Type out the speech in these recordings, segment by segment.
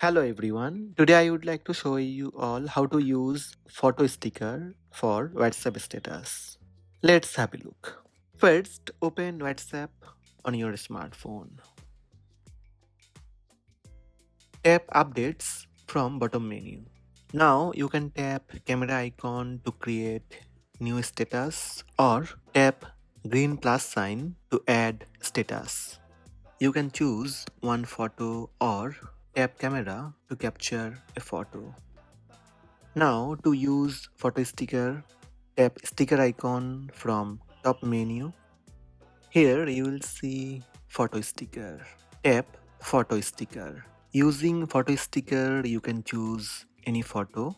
Hello everyone. Today I would like to show you all how to use photo sticker for WhatsApp status. Let's have a look. First, open WhatsApp on your smartphone. Tap updates from bottom menu. Now you can tap camera icon to create new status or tap green plus sign to add status. You can choose one photo or tap camera to capture a photo. Now to use photo sticker, tap sticker icon from top menu. Here you will see photo sticker. Tap photo sticker. Using photo sticker you can choose any photo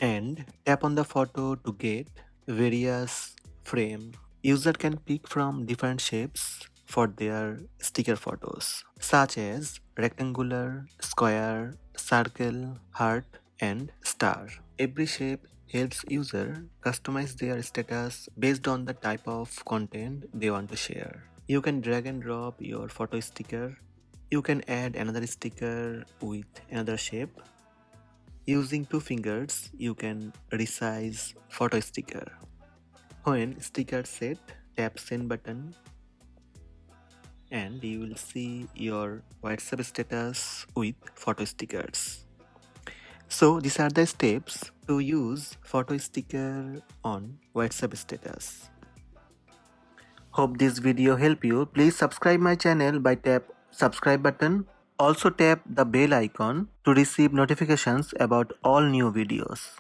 and tap on the photo to get various frame. User can pick from different shapes for their sticker photos such as rectangular, square, circle, heart and star. Every shape helps user customize their status based on the type of content they want to share. You can drag and drop your photo sticker. You can add another sticker with another shape. Using two fingers, you can resize photo sticker. When sticker set, tap send button and you will see your WhatsApp status with photo stickers. So these are the steps to use photo sticker on WhatsApp status. Hope this video help you. Please subscribe my channel by tap subscribe button. Also tap the bell icon to receive notifications about all new videos.